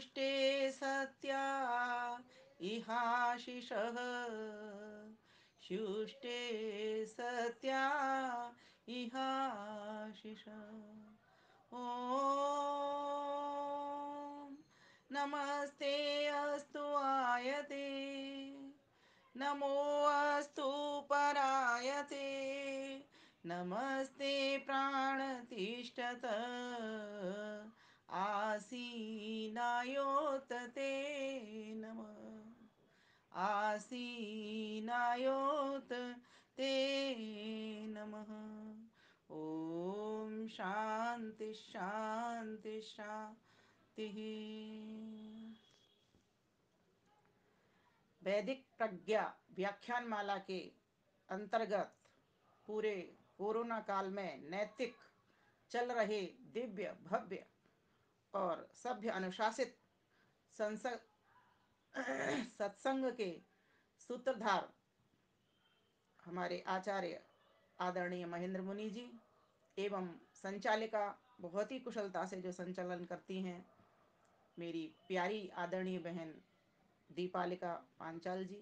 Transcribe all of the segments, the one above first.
सत्या इहाशिषः शुष्टे सत्या इहाशिषः। ॐ नमस्ते अस्तु आयते नमो अस्तु परायते नमस्ते प्राणतिष्ठत आसीनायोतते नमः आसीनायोत ते नमः। ओम शांति शांति शांति। वैदिक प्रज्ञा व्याख्यान माला के अंतर्गत पूरे कोरोना काल में नैतिक चल रहे दिव्य भव्य और सभ्य अनुशासित सत्संग के सूत्रधार हमारे आचार्य आदरणीय महेंद्र मुनि जी एवं संचालिका बहुत ही कुशलता से जो संचालन करती हैं मेरी प्यारी आदरणीय बहन दीपालिका पांचाल जी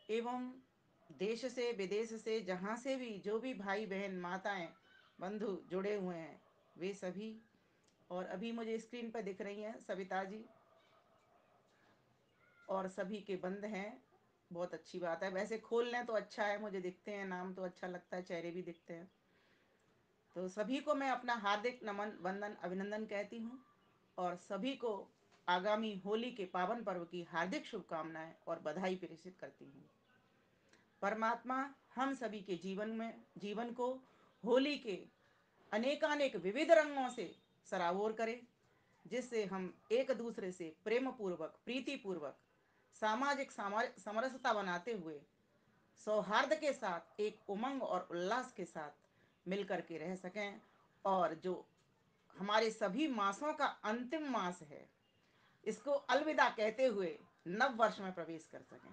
एवं देश से विदेश से जहाँ से भी जो भी भाई बहन माताएं बंधु जुड़े हुए हैं वे सभी। और अभी मुझे स्क्रीन पर दिख रही हैं सविता जी और सभी के बंद हैं। बहुत अच्छी बात है, वैसे खोल लें तो अच्छा है, मुझे दिखते हैं नाम तो अच्छा लगता है, चेहरे भी दिखते हैं। तो सभी को मैं अपना हार्दिक नमन वंदन अभिनंदन कहती हूँ और सभी को आगामी होली के पावन पर्व की हार्दिक शुभकामनाएं और बधाई प्रेषित करती हूँ। परमात्मा हम सभी के जीवन को होली के अनेकानेक विविध रंगों से सराबोर करे, जिससे हम एक दूसरे से प्रेम पूर्वक प्रीति पूर्वक सामाजिक समरसता बनाते हुए सौहार्द के साथ एक उमंग और उल्लास के साथ मिलकर के रह सकें और जो हमारे सभी मासों का अंतिम मास है इसको अलविदा कहते हुए नव वर्ष में प्रवेश कर सकें।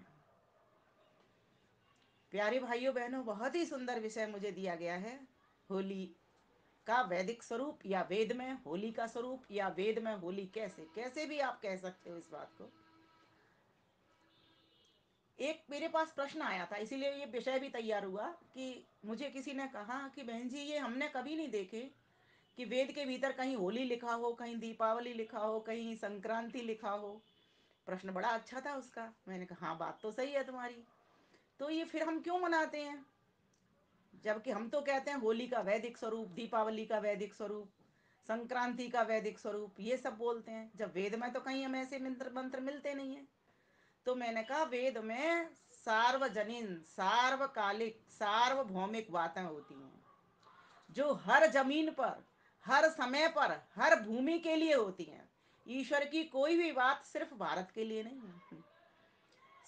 प्यारे भाइयों बहनों, बहुत ही सुंदर विषय मुझे दिया गया है, होली का वैदिक स्वरूप या वेद में होली का स्वरूप या वेद में होली कैसे कैसे भी आप कह सकते हो इस बात को। एक मेरे पास प्रश्न आया था, इसीलिए ये विषय भी तैयार हुआ कि मुझे किसी ने कहा कि बहन जी ये हमने कभी नहीं देखे कि वेद के भीतर कहीं होली लिखा हो, कहीं दीपावली लिखा हो, कहीं संक्रांति लिखा हो। प्रश्न बड़ा अच्छा था उसका। मैंने कहा हाँ बात तो सही है तुम्हारी, तो ये फिर हम क्यों मनाते हैं, जबकि हम तो कहते हैं होली का वैदिक स्वरूप, दीपावली का वैदिक स्वरूप, संक्रांति का वैदिक स्वरूप, ये सब बोलते हैं, जब वेद में तो कहीं हमें ऐसे मंत्र मंत्र मिलते नहीं है। तो मैंने कहा वेद में सार्वजनीन सार्वकालिक सार्वभौमिक बातें होती हैं जो हर जमीन पर हर समय पर हर भूमि के लिए होती हैं। ईश्वर की कोई भी बात सिर्फ भारत के लिए नहीं है,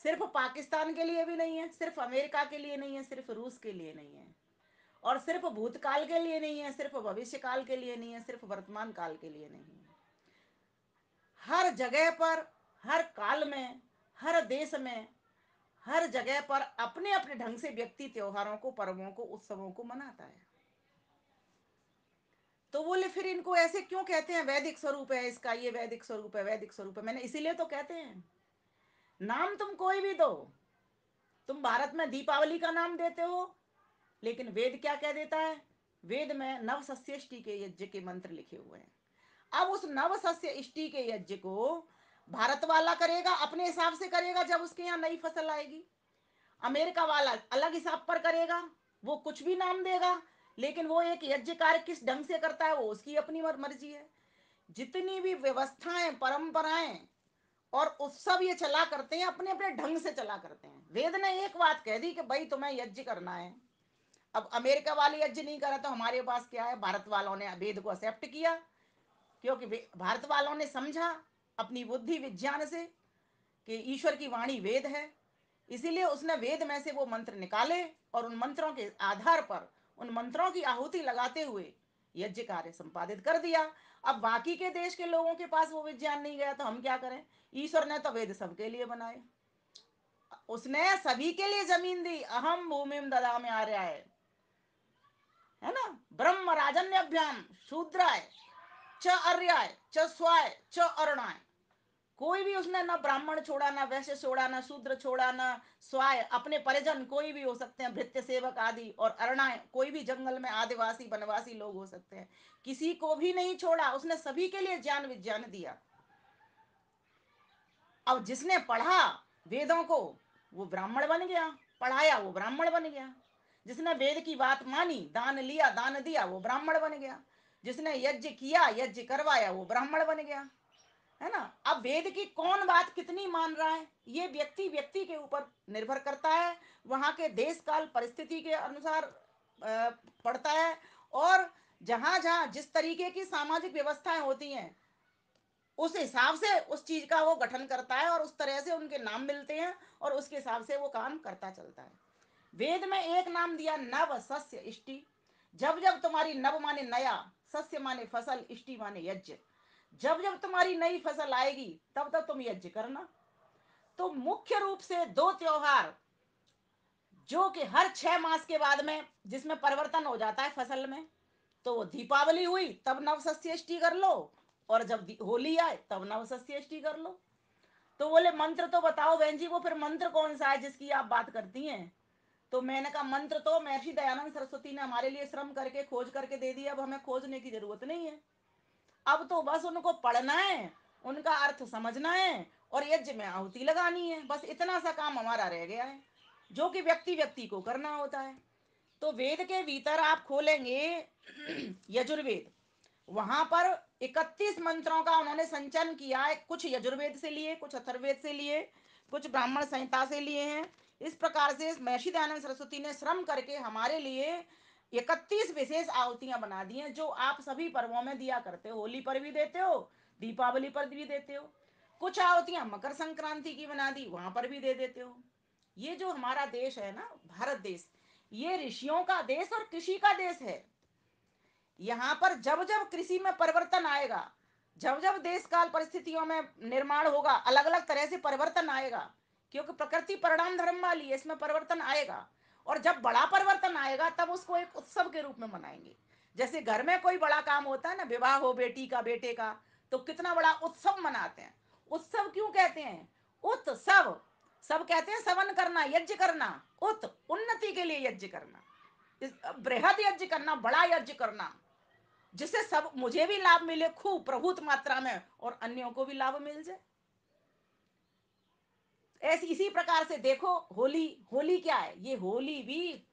सिर्फ पाकिस्तान के लिए भी नहीं है, सिर्फ अमेरिका के लिए नहीं है, सिर्फ रूस के लिए नहीं है, और सिर्फ भूतकाल के लिए नहीं है, सिर्फ भविष्य काल के लिए नहीं है, सिर्फ वर्तमान काल के लिए नहीं है। हर जगह पर हर काल में हर देश में हर जगह पर अपने अपने ढंग से व्यक्ति त्योहारों को पर्वों को उत्सवों को मनाता है। तो बोले फिर इनको ऐसे क्यों कहते हैं वैदिक स्वरूप है इसका, ये वैदिक स्वरूप है वैदिक स्वरूप है। मैंने इसीलिए तो कहते हैं नाम तुम कोई भी दो, तुम भारत में दीपावली का नाम देते हो लेकिन वेद क्या कह देता है, वेद में नव सस्यष्टि के यज्ञ के मंत्र लिखे हुए हैं। अब उस नव सस्य इष्टि के यज्ञ को भारत वाला करेगा अपने हिसाब से करेगा, जब उसके यहाँ नई फसल आएगी। अमेरिका वाला अलग हिसाब पर करेगा, वो कुछ भी नाम देगा, लेकिन वो एक यज्ञ कार्य किस ढंग से करता है वो उसकी अपनी मर्जी है। जितनी भी व्यवस्थाएं परंपराएं और उत्सव ये चला करते हैं अपने अपने ढंग से चला करते हैं। वेद ने एक बात कह दी कि भाई तुम्हें यज्ञ करना है। अब अमेरिका वाले यज्ञ नहीं करा तो हमारे पास क्या है, भारत वालों ने वेद को एक्सेप्ट किया, क्योंकि भारत वालों ने समझा अपनी बुद्धि विज्ञान से कि ईश्वर की वाणी वेद है। इसीलिए उसने वेद में से वो मंत्र निकाले और उन मंत्रों के आधार पर उन मंत्रों की आहुति लगाते हुए यज्ञ कार्य संपादित कर दिया। अब बाकी के देश के लोगों के पास वो विज्ञान नहीं गया तो हम क्या करें। ईश्वर ने तो वेद सबके लिए बनाए, उसने सभी के लिए जमीन दी, अहम भूमि ददा में आ रहा है ना। ब्रह्म राजन्यभ्याम शूद्राय च अर्याय च स्वाय च अरुणाय, कोई भी उसने ना ब्राह्मण छोड़ा, ना वैश्य छोड़ा, ना शूद्र छोड़ा, ना स्वाय, अपने परिजन कोई भी हो सकते हैं, भृत्य सेवक आदि, और अरणाएं, कोई भी जंगल में आदिवासी वनवासी लोग हो सकते हैं, किसी को भी नहीं छोड़ा, उसने सभी के लिए ज्ञान विज्ञान दिया। अब जिसने पढ़ा वेदों को वो ब्राह्मण बन गया, पढ़ाया वो ब्राह्मण बन गया। जिसने वेद की बात मानी, दान लिया, दान दिया, वो ब्राह्मण बन गया। जिसने यज्ञ किया, यज्ञ करवाया, वो ब्राह्मण बन गया। है ना। अब वेद की कौन बात कितनी मान रहा है, ये व्यक्ति व्यक्ति के ऊपर निर्भर करता है, वहां के देश काल परिस्थिति के अनुसार पड़ता है। और जहां जहां जिस तरीके की सामाजिक व्यवस्थाएं होती हैं उस हिसाब से उस चीज का वो गठन करता है, और उस तरह से उनके नाम मिलते हैं, और उसके हिसाब से वो काम करता चलता है। वेद में एक नाम दिया नव सस्य इष्टि। जब जब तुम्हारी नव माने नया, सस्य माने फसल, इष्टि माने यज्ञ, जब जब तुम्हारी नई फसल आएगी तब तब तुम यज्ञ करना। तो मुख्य रूप से दो त्योहार जो कि हर 6 मास के बाद में जिसमें परिवर्तन हो जाता है फसल में, तो वो दीपावली हुई तब नवसस्यष्टि कर लो, और जब होली आए तब नवसस्यष्टि कर लो। तो बोले मंत्र तो बताओ बहन जी, वो फिर मंत्र कौन सा है जिसकी आप बात करती हैं। तो मैंने कहा मंत्र तो महर्षि दयानंद सरस्वती ने हमारे लिए श्रम करके खोज करके दे दिया, अब हमें खोजने की जरूरत नहीं है। अब तो बस उनको पढ़ना है, उनका अर्थ समझना है, और यज्ञ में आहुति लगानी है, बस इतना सा काम हमारा रह गया है, जो कि व्यक्ति व्यक्ति को करना होता है। तो वेद के भीतर आप खोलेंगे यजुर्वेद, वहां पर 31 मंत्रों का उन्होंने संचयन किया है, कुछ यजुर्वेद से लिए, कुछ अथर्ववेद से लिए, कुछ ब्राह्मण संहिता से लिए हैं। इस प्रकार से महर्षि दयानंद सरस्वती ने श्रम करके हमारे लिए 31 विशेष आहुतियां बना दी हैं, जो आप सभी पर्वों में दिया करते हो, होली पर भी देते हो, दीपावली पर भी देते हो। कुछ आहुतियां मकर संक्रांति की बना दी, वहां पर भी दे देते हो। ये जो हमारा देश है ना, भारत देश, ये ऋषियों का देश और कृषि का देश है। यहाँ पर जब जब कृषि में परिवर्तन आएगा, जब जब देश काल परिस्थितियों में निर्माण होगा, अलग अलग तरह से परिवर्तन आएगा, क्योंकि प्रकृति परिणाम धर्म वाली है, इसमें परिवर्तन आएगा। और जब बड़ा परिवर्तन आएगा तब उसको एक उत्सव के रूप में मनाएंगे। जैसे घर में कोई बड़ा काम होता है ना, विवाह हो बेटी का बेटे का, तो कितना बड़ा उत्सव मनाते हैं। उत्सव क्यों कहते हैं, उत्सव, सब कहते हैं सवन करना, यज्ञ करना, उत उन्नति के लिए यज्ञ करना, बृहद यज्ञ करना, बड़ा यज्ञ करना, जिससे सब मुझे भी लाभ मिले खूब प्रभुत मात्रा में, और अन्यों को भी लाभ मिल जाए। ऐसे इसी प्रकार से देखो होली, होली क्या है, ये होली भी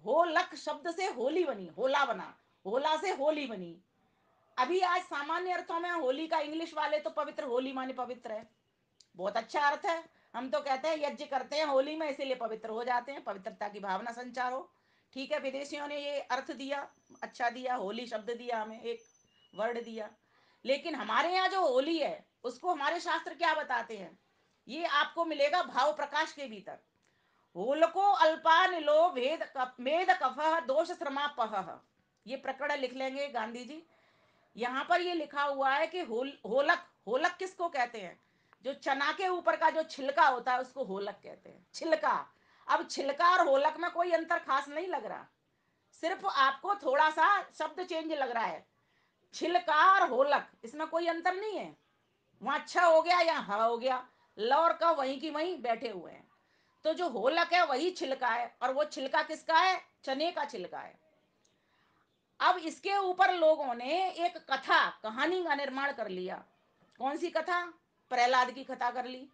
होलक शब्द से होली बनी, होला बना, होला से होली बनी। अभी आज सामान्य अर्थों में होली का इंग्लिश वाले तो पवित्र, होली माने पवित्र है, बहुत अच्छा अर्थ है। हम तो कहते हैं यज्ञ करते हैं होली में, इसीलिए पवित्र हो जाते हैं, पवित्रता की भावना संचार हो। ठीक है, विदेशियों ने ये अर्थ दिया, अच्छा दिया, होली शब्द दिया, हमें एक वर्ड दिया। लेकिन हमारे यहाँ जो होली है उसको हमारे शास्त्र क्या बताते हैं, ये आपको मिलेगा भाव प्रकाश के भीतर। होलको अल्पान लो भेद मेद कफ दोष श्रमा पह, ये प्रकरण लिख लेंगे गांधी जी। यहाँ पर ये लिखा हुआ है कि होलक, होलक किसको कहते हैं, जो चना के ऊपर का जो छिलका होता है उसको होलक कहते हैं, छिलका। अब छिलका और होलक में कोई अंतर खास नहीं लग रहा, सिर्फ आपको थोड़ा सा शब्द चेंज लग रहा है। छिलका और होलक, इसमें कोई अंतर नहीं है, वहां अच्छा हो गया या हा हो गया, ल और का वहीं की वहीं बैठे हुए हैं। तो जो होलक है वही छिलका है, और वो छिलका किसका है, चने का छिलका है। अब इसके ऊपर लोगों ने एक कथा, कहानी का निर्माण कर लिया। कौन सी कथा, प्रहलाद की कथा कर ली,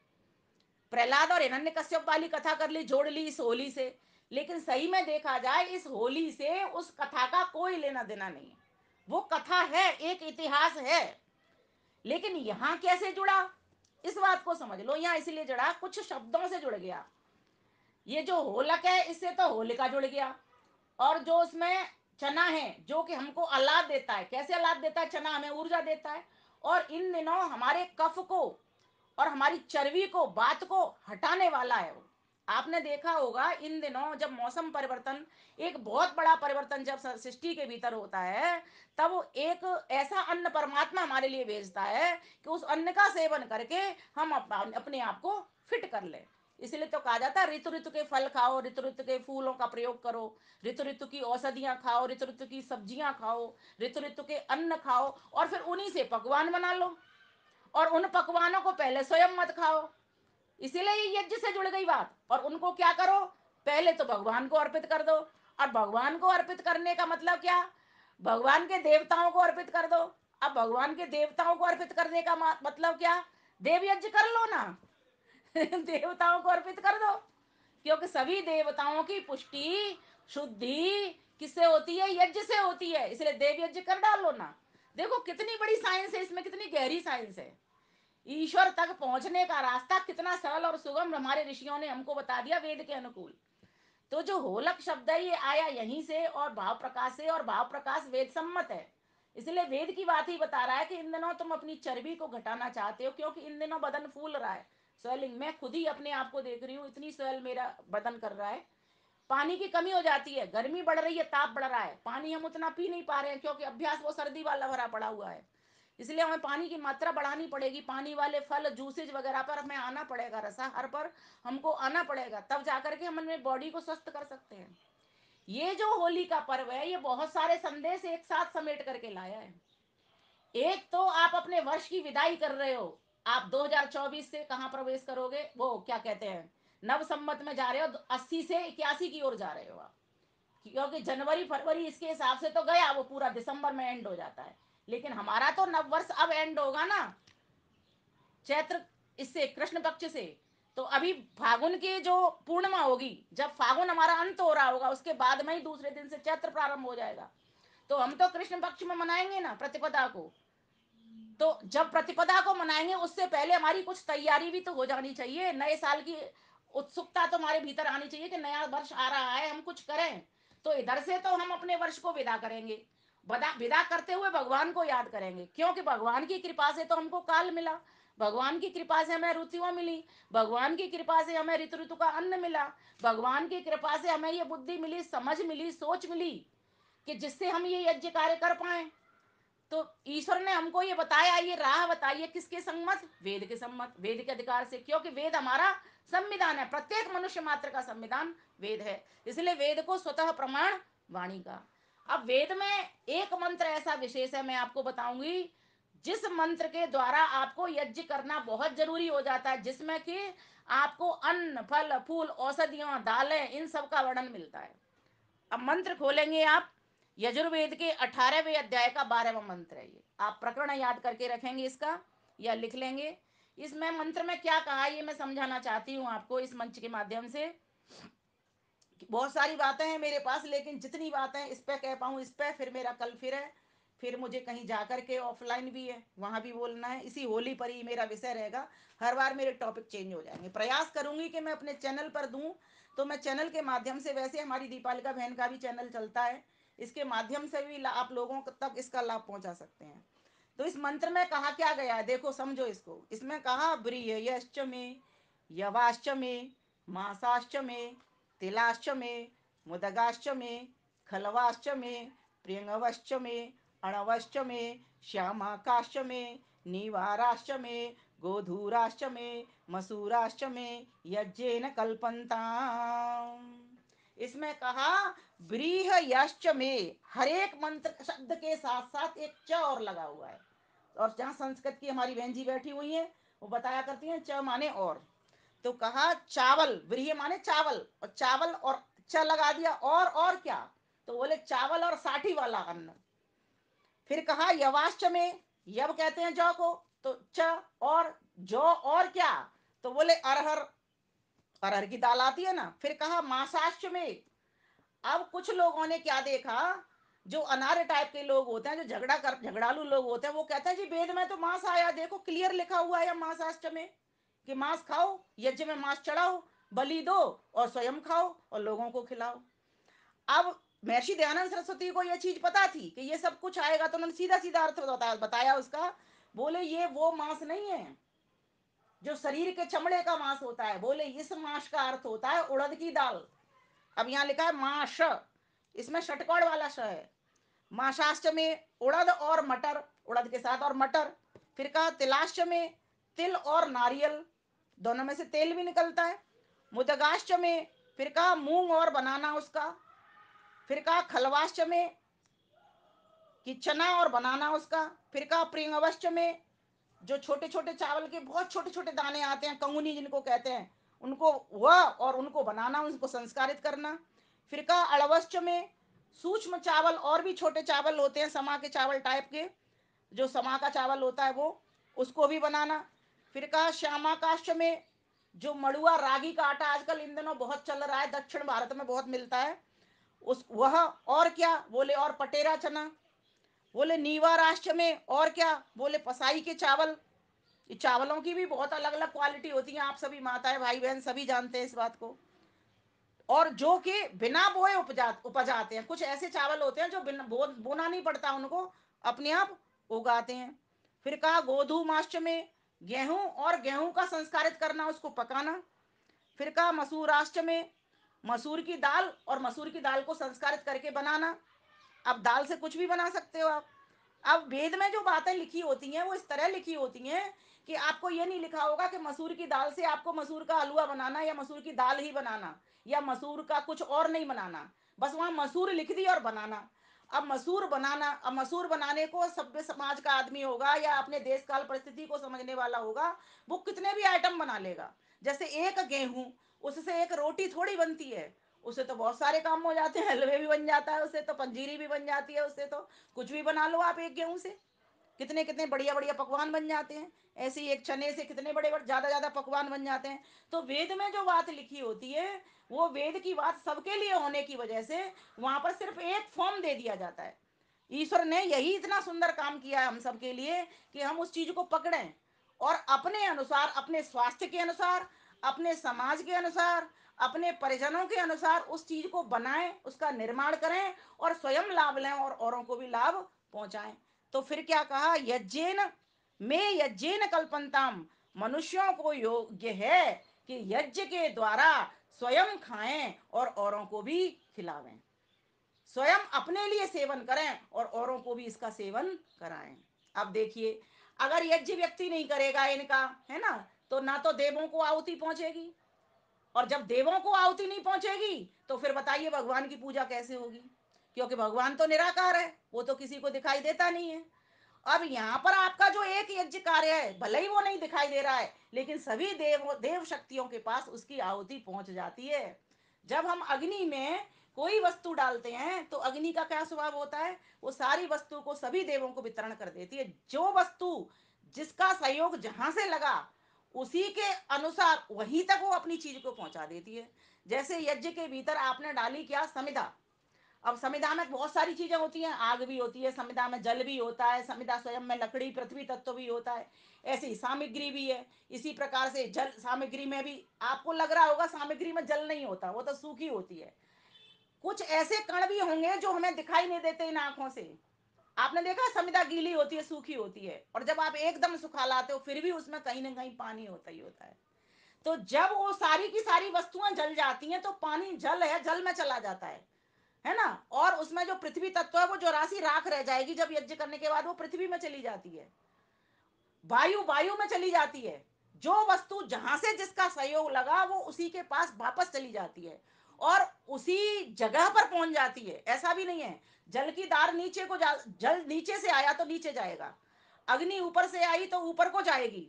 प्रहलाद और हिरण्य कश्यप वाली कथा कर ली, जोड़ ली इस होली से। लेकिन सही में देखा जाए इस होली से उस कथा का कोई लेना देना नहीं है, वो कथा है, एक इतिहास है। लेकिन यहां कैसे जुड़ा, इस बात को समझ लो, यहां इसलिए जुड़ा, कुछ शब्दों से जुड़ गया। ये जो होलक है इससे तो होलिका जुड़ गया, और जो उसमें चना है जो कि हमको आह्लाद देता है, कैसे आह्लाद देता है, चना हमें ऊर्जा देता है, और इन दिनों हमारे कफ को और हमारी चर्बी को, बात को हटाने वाला है वो। आपने देखा होगा इन दिनों जब मौसम परिवर्तन, एक बहुत बड़ा परिवर्तन जब सृष्टि के भीतर होता है, तब एक ऐसा अन्न परमात्मा हमारे लिए भेजता है कि उस अन्न का सेवन करके हम अपने आप को फिट कर लें। इसलिए तो कहा जाता है ऋतु ऋतु के फल खाओ, ऋतु ऋतु के फूलों का प्रयोग करो, ऋतु ऋतु की औषधियां खाओ, ऋतु ऋतु की सब्जियां खाओ, ऋतु ऋतु के अन्न खाओ, और फिर उन्हीं से पकवान बना लो। और उन पकवानों को पहले स्वयं मत खाओ। इसीलिए ये यज्ञ से जुड़ गई बात। और उनको क्या करो, पहले तो भगवान को अर्पित कर दो। और भगवान को अर्पित करने का मतलब क्या, भगवान के देवताओं को अर्पित कर दो। अब भगवान के देवताओं को अर्पित करने का मतलब क्या, देव यज्ञ कर लो ना। देवताओं को अर्पित कर दो, क्योंकि सभी देवताओं की पुष्टि शुद्धि किससे होती है, यज्ञ से होती है। इसलिए देव यज्ञ कर डालो ना। देखो कितनी बड़ी साइंस है इसमें, कितनी गहरी साइंस है। ईश्वर तक पहुंचने का रास्ता कितना सरल और सुगम हमारे ऋषियों ने हमको बता दिया वेद के अनुकूल। तो जो होलक शब्द है ये आया यहीं से, और भाव प्रकाश से, और भाव प्रकाश वेद सम्मत है। इसलिए वेद की बात ही बता रहा है कि इन दिनों तुम अपनी चर्बी को घटाना चाहते हो, क्योंकि इन दिनों बदन फूल रहा है, स्वेलिंग। मैं खुद ही अपने आप को देख रही हूँ, इतनी स्वेल मेरा बदन कर रहा है। पानी की कमी हो जाती है, गर्मी बढ़ रही है, ताप बढ़ रहा है, पानी हम उतना पी नहीं पा रहे हैं, क्योंकि अभ्यास वो सर्दी वाला भरा पड़ा हुआ है। इसलिए हमें पानी की मात्रा बढ़ानी पड़ेगी। पानी वाले फल जूसेज वगैरह पर हमें आना पड़ेगा, रसाहार पर हमको आना पड़ेगा, तब जाकर के हम अपने बॉडी को स्वस्थ कर सकते हैं। ये जो होली का पर्व है ये बहुत सारे संदेश एक साथ समेट करके लाया है। एक तो आप अपने वर्ष की विदाई कर रहे हो। आप 2024 से कहां प्रवेश करोगे, वो क्या कहते हैं, नव संवत में जा रहे हो। 80 से 81 की ओर जा रहे हो आप। क्योंकि जनवरी फरवरी इसके हिसाब से तो गया, वो पूरा दिसंबर में एंड हो जाता है। लेकिन हमारा तो नव वर्ष अब एंड होगा ना, चैत्र इससे कृष्ण पक्ष से। तो अभी फागुन की जो पूर्णिमा होगी, जब फागुन हमारा अंत हो रहा होगा, उसके बाद में ही दूसरे दिन से चैत्र प्रारंभ हो जाएगा। तो हम तो कृष्ण पक्ष में मनाएंगे ना प्रतिपदा को। तो जब प्रतिपदा को मनाएंगे उससे पहले हमारी कुछ तैयारी भी तो हो जानी चाहिए। नए साल की उत्सुकता तो हमारे भीतर आनी चाहिए कि नया वर्ष आ रहा है, हम कुछ करें। तो इधर से तो हम अपने वर्ष को विदा करेंगे, विदा करते हुए भगवान को याद करेंगे, क्योंकि भगवान की कृपा से तो हमको काल मिला, भगवान की कृपा से हमें ऋतुएं मिली, भगवान की कृपा से हमें ऋतु ऋतु का अन्न मिला, भगवान की कृपा से हमें ये बुद्धि मिली, समझ मिली, सोच मिली, कि जिससे हम ये यज्ञ कार्य कर पाए। तो ईश्वर ने हमको ये बताया, ये राह बताइए किसके सम्मत, वेद के सम्मत, वेद के अधिकार से। क्योंकि वेद हमारा संविधान है, प्रत्येक मनुष्य मात्र का संविधान वेद है। इसलिए वेद को स्वतः प्रमाण वाणी का। अब वेद में एक मंत्र ऐसा विशेष है, मैं आपको बताऊंगी, जिस मंत्र के द्वारा आपको यज्ञ करना बहुत जरूरी हो जाता है, जिसमें कि आपको अन्न फल फूल औषधियों दालें इन सब का वर्णन मिलता है। अब मंत्र खोलेंगे आप, यजुर्वेद के 18वें अध्याय का 12वां मंत्र है ये। आप प्रकरण याद करके रखेंगे इसका, या लिख लेंगे। इसमें मंत्र में क्या कहा ये मैं समझाना चाहती हूँ आपको इस मंच के माध्यम से। बहुत सारी बातें हैं मेरे पास, लेकिन जितनी बातें इस पे कह पाऊँ इस पे, फिर मेरा कल फिर है, फिर मुझे कहीं जाकर के ऑफलाइन भी है, वहाँ भी बोलना है। इसी होली पर ही मेरा विषय रहेगा, हर बार मेरे टॉपिक चेंज हो जाएंगे। प्रयास करूंगी कि मैं अपने चैनल पर दूं, तो मैं चैनल के माध्यम से, वैसे हमारी दीपालिका बहन का भी चैनल चलता है, इसके माध्यम से भी आप लोगों तक इसका लाभ पहुंचा सकते हैं। तो इस मंत्र में कहा क्या गया है, देखो समझो इसको। इसमें कहा ब्रियश्च में, यवाश्च में, मासाश्च में, तिलाश्च में, मुदगाश्च में, खलवाश्च में, प्रियंगवश्च में, अणवश्च में, श्यामाकाश्च में, नीवाराश्च में, गोधूराश्च में, मसूराश्च में, यज्ञेन कल्पन्ताम्। इसमें कहा ब्रीह यश्च में, हर एक मंत्र शब्द के साथ साथ एक च और लगा हुआ है। और जहाँ संस्कृत की हमारी बहन जी बैठी हुई हैं, वो बताया करती हैं च माने और। तो कहा चावल, ब्रीह माने चावल, और चावल और च लगा दिया, और क्या, तो बोले चावल और साठी वाला अन्न। फिर कहा यवाश्च में, यव कहते हैं जौ को, तो च और जौ, और क्या, तो बोले अरहर, अरहर की दाल आती है ना। फिर कहा मासाश्च में। अब कुछ लोगों ने क्या देखा, जो अनार्य टाइप के लोग होते हैं, जो झगड़ालू लोग होते हैं, वो कहते हैं जी वेद में तो मांस आया, देखो क्लियर लिखा हुआ है मांसाष्ट में कि मांस खाओ, यज्ञ में मांस चढ़ाओ, बलि दो और स्वयं खाओ और लोगों को खिलाओ। अब महर्षि दयानंद सरस्वती को यह चीज पता थी कि ये सब कुछ आएगा, तो उन्होंने सीधा सीधा अर्थ बताया उसका। बोले ये वो मांस नहीं है जो शरीर के चमड़े का मांस होता है, बोले इस मांस का अर्थ होता है उड़द की दाल। अब यहाँ लिखा है माश, इसमें षटकोण वाला श है। माशाश्च में उड़द और मटर, उड़द के साथ और मटर। फिर कहा तिलाश्च में तिल और नारियल, दोनों में से तेल भी निकलता है। मुदगाश्च में फिर कहा मूंग और बनाना उसका। फिर कहा खलवाश्च में कि चना और बनाना उसका। फिर कहा प्रियंगवश्च में जो छोटे छोटे चावल के बहुत छोटे छोटे दाने आते हैं, कंगुनी जिनको कहते हैं, उनको वह और उनको बनाना, उनको संस्कारित करना। फिर कहा अड़वश्च में सूक्ष्म चावल और भी छोटे चावल होते हैं, समा के चावल टाइप के, जो समा का चावल होता है वो, उसको भी बनाना। फिर कहा श्यामा काष्ठ में जो मड़ुआ रागी का आटा आजकल इन दिनों बहुत चल रहा है, दक्षिण भारत में बहुत मिलता है, उस वह, और क्या बोले, और पटेरा चना। बोले नीवा राष्ट्र में और क्या, बोले पसाई के चावल। ये चावलों की भी बहुत अलग अलग क्वालिटी होती है, आप सभी माताएं भाई बहन सभी जानते हैं इस बात को। और जो कि बिना बोए उपजाते हैं, कुछ ऐसे चावल होते हैं जो बिना बोना नहीं पड़ता उनको, अपने आप उगाते हैं। फिर कहा गोधूमाश्च में गेहूं, और गेहूं का संस्कारित करना, उसको पकाना। फिर कहा मसूराश्च में मसूर की दाल, और मसूर की दाल को संस्कारित करके बनाना। अब दाल से कुछ भी बना सकते हो आप। अब वेद में जो बातें लिखी होती हैं वो इस तरह लिखी होती हैं कि आपको ये नहीं लिखा होगा कि मसूर की दाल से आपको मसूर का हलवा बनाना, या मसूर की दाल ही बनाना, या मसूर का कुछ और नहीं बनाना। बस वहां मसूर लिख दी और बनाना। अब मसूर बनाना, अब मसूर बनाने को सभ्य समाज का आदमी होगा या अपने देश काल परिस्थिति को समझने वाला होगा, वो कितने भी आइटम बना लेगा। जैसे एक गेहूं, उससे एक रोटी थोड़ी बनती है, उससे तो बहुत सारे काम हो जाते हैं, हलवे भी बन जाता है उससे, तो पंजीरी भी बन जाती है उससे, तो कुछ भी बना लो आप एक गेहूं से, कितने कितने बढ़िया बढ़िया पकवान बन जाते हैं। ऐसे ही एक चने से कितने बड़े बड़े ज्यादा ज्यादा पकवान बन जाते हैं। तो वेद में जो बात लिखी होती है, वो वेद की बात सबके लिए होने की वजह से वहां पर सिर्फ एक फॉर्म दे दिया जाता है। ईश्वर ने यही इतना सुंदर काम किया है हम सब के लिए कि हम उस चीज को पकड़ें और अपने अनुसार, अपने स्वास्थ्य के अनुसार, अपने समाज के अनुसार, अपने परिजनों के अनुसार उस चीज को बनाएं, उसका निर्माण करें और स्वयं लाभ लें और औरों को भी लाभ पहुंचाएं। तो फिर क्या कहा, यज्ञेन में यज्ञेन कल्पनताम, मनुष्यों को योग्य है कि यज्ञ के द्वारा स्वयं खाएं और औरों को भी खिलावें, स्वयं अपने लिए सेवन करें और औरों को भी इसका सेवन कराएं। अब देखिए, अगर यज्ञ व्यक्ति नहीं करेगा इनका, है ना, तो ना तो देवों को आहुति पहुंचेगी, और जब देवों को आहुति नहीं पहुंचेगी तो फिर बताइए भगवान की पूजा कैसे होगी, क्योंकि भगवान तो निराकार है, वो तो किसी को दिखाई देता नहीं है। अब यहाँ पर आपका जो एक यज्ञ कार्य है, भले ही वो नहीं दिखाई दे रहा है, लेकिन सभी देव देव शक्तियों के पास उसकी आहुति पहुंच जाती है। जब हम अग्नि में कोई वस्तु डालते हैं तो अग्नि का क्या स्वभाव होता है, वो सारी वस्तु को सभी देवों को वितरण कर देती है। जो वस्तु जिसका सहयोग जहां से लगा उसी के अनुसार वहीं तक वो अपनी चीज को पहुंचा देती है। जैसे यज्ञ के भीतर आपने डाली क्या, समिधा। अब समिधा में बहुत सारी चीजें होती हैं, आग भी होती है समिधा में, जल भी होता है समिधा स्वयं में, लकड़ी पृथ्वी तत्व भी होता है, ऐसी सामग्री भी है। इसी प्रकार से जल सामग्री में भी आपको लग रहा होगा सामग्री में जल नहीं होता, वो तो सूखी होती है। कुछ ऐसे कण भी होंगे जो हमें दिखाई नहीं देते इन आंखों से। आपने देखा समिधा गीली होती है, सूखी होती है, और जब आप एकदम सुखा लाते हो फिर भी उसमें कहीं ना कहीं पानी होता ही होता है। तो जब वो सारी की सारी वस्तुएं जल जाती हैं तो पानी जल है, जल में चला जाता है ना, और उसमें जो पृथ्वी तत्व है वो जो राशि राख रह जाएगी, जब यज्ञ करने के बाद वो पृथ्वी में चली जाती है, वायु वायु में चली जाती है। जो वस्तु जहां से जिसका सहयोग लगा वो उसी के पास वापस चली जाती है और उसी जगह पर पहुंच जाती है। ऐसा भी नहीं है जल की धार नीचे को जल नीचे से आया तो नीचे जाएगा, अग्नि ऊपर से आई तो ऊपर को जाएगी,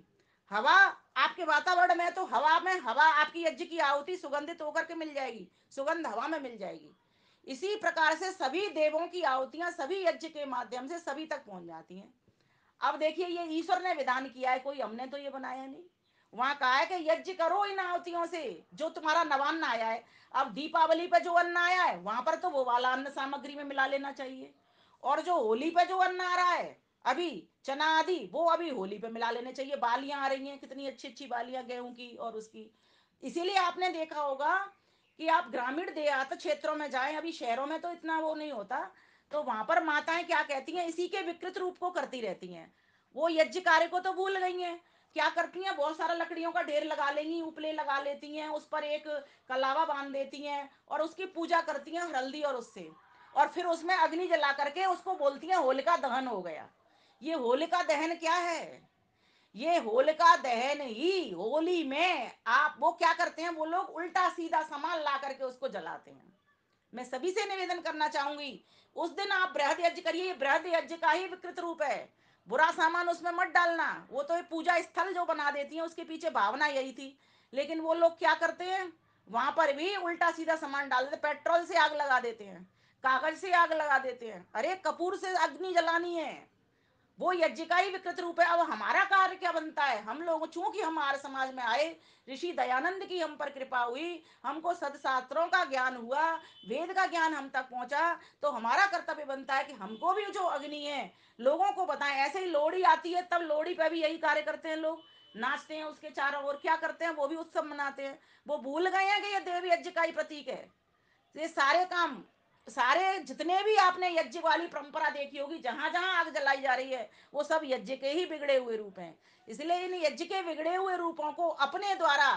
हवा आपके वातावरण में तो हवा में, हवा आपकी यज्ञ की आहुति सुगंधित होकर के मिल जाएगी, सुगंध हवा में मिल जाएगी। इसी प्रकार से सभी देवों की आहुतियां सभी यज्ञ के माध्यम से सभी तक पहुंच जाती हैं। अब देखिए ये ईश्वर ने विधान किया है, कोई हमने तो ये बनाया नहीं। वहां कहा है कि यज्ञ करो इन आहुतियों से जो तुम्हारा नवान्न आया है। अब दीपावली पे जो अन्न आया है वहां पर तो वो वाला अन्न सामग्री में मिला लेना चाहिए, और जो होली पे जो अन्न आ रहा है अभी, चना आदि, वो अभी होली पे मिला लेने चाहिए। बालियां आ रही हैं कितनी अच्छी अच्छी बालियां गेहूं की और उसकी। इसीलिए आपने देखा होगा कि आप ग्रामीण देहात क्षेत्रों में जाएं, अभी शहरों में तो इतना वो नहीं होता, तो वहां पर माताएं क्या कहती हैं, इसी के विकृत रूप को करती रहती हैं। वो यज्ञ कार्य को तो भूल गई हैं, क्या करती हैं, बहुत सारा लकड़ियों का ढेर लगा लेंगी, उपले लगा लेती हैं, उस पर एक कलावा बांध देती हैं और उसकी पूजा करती हैं हल्दी और उससे, और फिर उसमें अग्नि जला करके उसको बोलती हैं होलिका दहन हो गया। ये होलिका दहन क्या है, ये होलिका दहन ही होली में आप वो क्या करते हैं, वो लोग उल्टा सीधा सामान ला करके उसको जलाते हैं। मैं सभी से निवेदन करना चाहूंगी, उस दिन आप बृहद यज्ञ करिए, ये बृहद यज्ञ का ही विकृत रूप है। बुरा सामान उसमें मत डालना। वो तो एक पूजा स्थल जो बना देती हैं, उसके पीछे भावना यही थी। लेकिन वो लोग क्या करते हैं, वहां पर भी उल्टा सीधा सामान डाल देते, पेट्रोल से आग लगा देते हैं, कागज से आग लगा देते हैं। अरे कपूर से अग्नि जलानी है, वो यज्ञ का ही विकृत रूप है। अब हमारा कार्य क्या बनता है, हम लोग चूंकि हम हमारे समाज में आए, ऋषि दयानंद की हम पर कृपा हुई, हमको सदशास्त्रों का ज्ञान हुआ, वेद का ज्ञान हम तक पहुंचा, तो हमारा कर्तव्य बनता है कि हमको भी जो अग्नि है लोगों को बताएं। ऐसे ही लोहड़ी आती है, तब लोहड़ी पे भी यही कार्य करते हैं लोग, नाचते हैं उसके चारों ओर, क्या करते हैं, वो भी उत्सव मनाते हैं। वो भूल गए हैं कि ये देव यज्ञ का ही प्रतीक है। ये सारे काम, सारे जितने भी आपने यज्ञ वाली परंपरा देखी होगी, जहां जहां आग जलाई जा रही है, वो सब यज्ञ के ही बिगड़े हुए रूप हैं। इसलिए इन यज्ञ के बिगड़े हुए रूपों को अपने द्वारा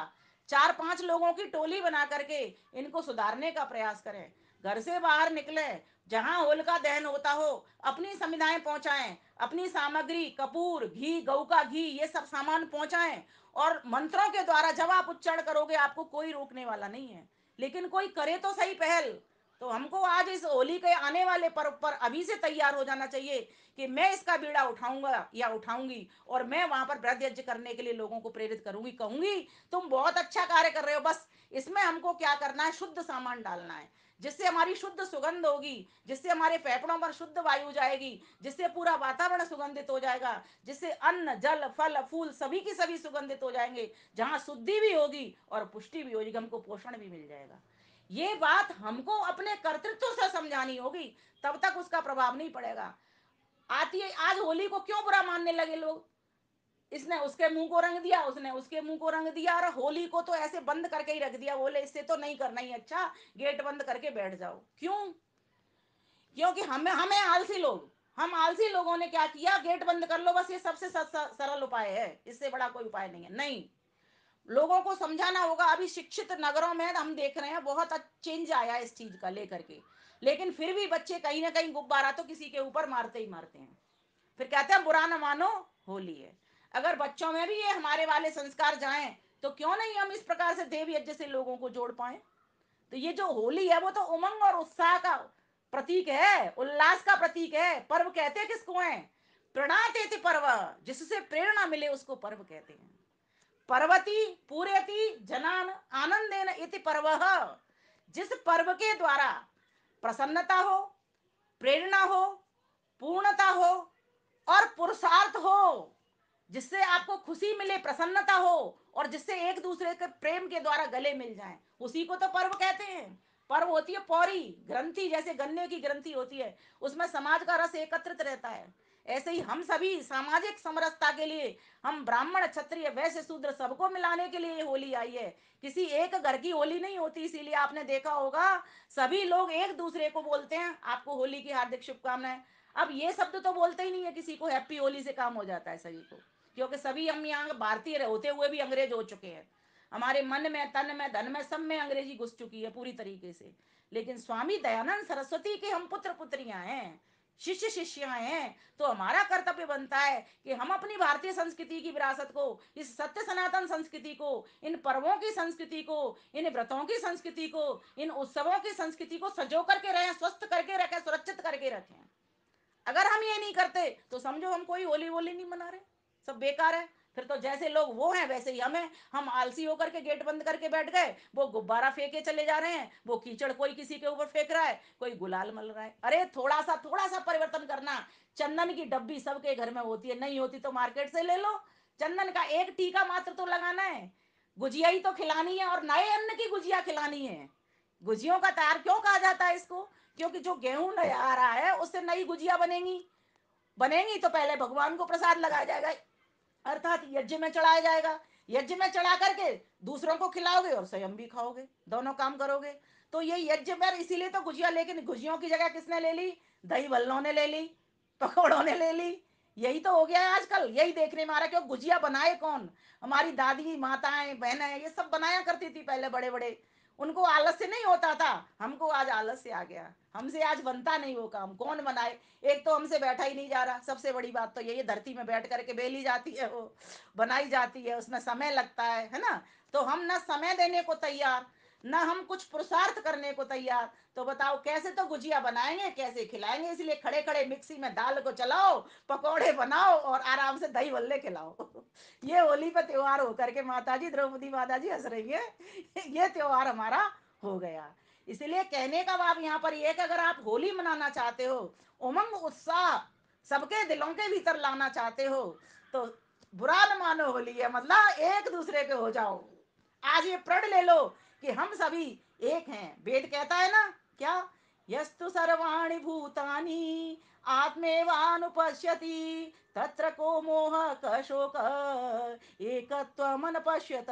4-5 लोगों की टोली बना करके इनको सुधारने का प्रयास करें। घर से बाहर निकले, जहां होलिका दहन होता हो, अपनी संविधाएं पहुंचाएं, अपनी सामग्री कपूर घी गऊ का घी ये सब सामान पहुंचाएं। और मंत्रों के द्वारा जब आप उच्चारण करोगे, आपको कोई रोकने वाला नहीं है। लेकिन कोई करे तो सही पहल। तो हमको आज इस होली के आने वाले पर्व पर अभी से तैयार हो जाना चाहिए कि मैं इसका बीड़ा उठाऊंगा या उठाऊंगी, और मैं वहां पर व्रत यज्ञ करने के लिए लोगों को प्रेरित करूंगी, कहूंगी तुम बहुत अच्छा कार्य कर रहे हो, बस इसमें हमको क्या करना है, शुद्ध सामान डालना है, जिससे हमारी शुद्ध सुगंध होगी, जिससे हमारे फेफड़ों पर शुद्ध वायु जाएगी, जिससे पूरा वातावरण सुगंधित हो जाएगा, जिससे अन्न जल फल फूल सभी की सभी सुगंधित हो जाएंगे, जहां शुद्धि भी होगी और पुष्टि भी होगी, हमको पोषण भी मिल जाएगा। ये बात हमको अपने कर्तृत्व से समझानी होगी, तब तक उसका प्रभाव नहीं पड़ेगा। आती है आज होली को क्यों बुरा मानने लगे लोग, इसने उसके मुंह को रंग दिया, उसने उसके मुंह को रंग दिया, और होली को तो ऐसे बंद करके ही रख दिया, बोले इससे तो नहीं करना ही अच्छा, गेट बंद करके बैठ जाओ। क्यों, क्योंकि हमें हमें आलसी लोग, हम आलसी लोगों ने क्या किया, गेट बंद कर लो बस, ये सबसे सरल उपाय है, इससे बड़ा कोई उपाय नहीं है। नहीं, लोगों को समझाना होगा। अभी शिक्षित नगरों में हम देख रहे हैं बहुत चेंज आया है इस चीज का लेकर के, लेकिन फिर भी बच्चे कहीं ना कहीं गुब्बारा तो किसी के ऊपर मारते ही मारते हैं। फिर कहते हैं बुरा न मानो, होली है। अगर बच्चों में भी ये हमारे वाले संस्कार जाएं, तो क्यों नहीं हम इस प्रकार से देव यज्ञ से लोगों को जोड़ पाए। तो ये जो होली है वो तो उमंग और उत्साह का प्रतीक है, उल्लास का प्रतीक है। पर्व कहते हैं किसको है, प्रणाते पर्व, जिससे प्रेरणा मिले उसको पर्व कहते हैं। पर्वती पूरेति जनान आनंदेन इति पर्व, जिस पर्व के द्वारा प्रसन्नता हो, प्रेरणा हो, पूर्णता हो और पुरुषार्थ हो, जिससे आपको खुशी मिले, प्रसन्नता हो, और जिससे एक दूसरे के प्रेम के द्वारा गले मिल जाएं, उसी को तो पर्व कहते हैं। पर्व होती है पौरी ग्रंथि, जैसे गन्ने की ग्रंथि होती है, उसमें समाज का रस एकत्रित रहता है। ऐसे ही हम सभी सामाजिक समरसता के लिए, हम ब्राह्मण क्षत्रिय वैश्य शूद्र सबको मिलाने के लिए होली आई है। किसी एक घर की होली नहीं होती, इसीलिए आपने देखा होगा सभी लोग एक दूसरे को बोलते हैं आपको होली की हार्दिक शुभकामनाएं। अब ये शब्द तो बोलते ही नहीं है किसी को, हैप्पी होली से काम हो जाता है सभी को, क्योंकि सभी हम यहाँ भारतीय होते हुए भी अंग्रेज हो चुके हैं। हमारे मन में तन में धन में सब में अंग्रेजी घुस चुकी है पूरी तरीके से। लेकिन स्वामी दयानंद सरस्वती के हम पुत्र पुत्रियां हैं, शिष्य शिष्याएं हैं, तो हमारा कर्तव्य बनता है कि हम अपनी भारतीय संस्कृति की विरासत को, इस सत्य सनातन संस्कृति को, इन पर्वों की संस्कृति को, इन व्रतों की संस्कृति को, इन उत्सवों की संस्कृति को सजो करके रहें, स्वस्थ करके रखें, सुरक्षित करके रखें। अगर हम ये नहीं करते तो समझो हम कोई होली वोली नहीं मना रहे, सब बेकार है। फिर तो जैसे लोग वो हैं वैसे ही हमें, हम आलसी होकर के गेट बंद करके बैठ गए, वो गुब्बारा फेंके चले जा रहे हैं, वो कीचड़ कोई किसी के ऊपर फेंक रहा है, कोई गुलाल मल रहा है। अरे थोड़ा सा परिवर्तन करना। चंदन की डब्बी सबके घर में होती है, नहीं होती तो मार्केट से ले लो, चंदन का एक टीका मात्र तो लगाना है, गुजिया ही तो खिलानी है, और नए अन्न की गुजिया खिलानी है। गुजियों का तैयार क्यों कहा जाता है इसको, क्योंकि जो गेहूं नया आ रहा है उससे नई गुजिया बनेंगी, बनेंगी तो पहले भगवान को प्रसाद लगाया जाएगा, अर्थात यज्ञ में चढ़ाया जाएगा, यज्ञ में चढ़ा करके दूसरों को खिलाओगे और स्वयं भी खाओगे, दोनों काम करोगे। तो ये यज्ञ पर इसीलिए तो गुजिया, लेकिन गुजियों की जगह किसने ले ली, दही भल्लों ने ले ली, पकौड़ों ने ले ली। यही तो हो गया है आजकल, यही देखने में आ रहा है। क्यों, गुजिया बनाए कौन, हमारी दादी माताएं बहनें ये सब बनाया करती थी पहले, बड़े बड़े, उनको आलस से नहीं होता था, हमको आज आलस से आ गया, हमसे आज बनता नहीं वो काम, कौन बनाए। एक तो हमसे बैठा ही नहीं जा रहा, सबसे बड़ी बात तो यही, धरती में बैठ करके बेली जाती है, वो बनाई जाती है, उसमें समय लगता है ना। तो हम ना समय देने को तैयार, ना हम कुछ पुरुषार्थ करने को तैयार। तो बताओ कैसे तो गुजिया बनाएंगे, कैसे खिलाएंगे? इसलिए खड़े खड़े मिक्सी में दाल को चलाओ, पकौड़े बनाओ और आराम से दही बल्ले खिलाओ। ये होली का त्योहार होकर के माता जी, द्रौपदी माता जी हंस रही है। ये त्योहार हमारा हो गया। इसलिए कहने का भाव यहाँ पर ये है कि अगर आप होली मनाना चाहते हो, उमंग उत्साह सबके दिलों के भीतर लाना चाहते हो, तो बुरा न मानो होली है, मतलब एक दूसरे के हो जाओ। आज ये प्रण ले लो कि हम सभी एक हैं। वेद कहता है ना क्या, यस्तु सर्वाणि भूतानि आत्मेवानुपश्यति तत्र को मोह क शोक एकत्वमन पश्यत।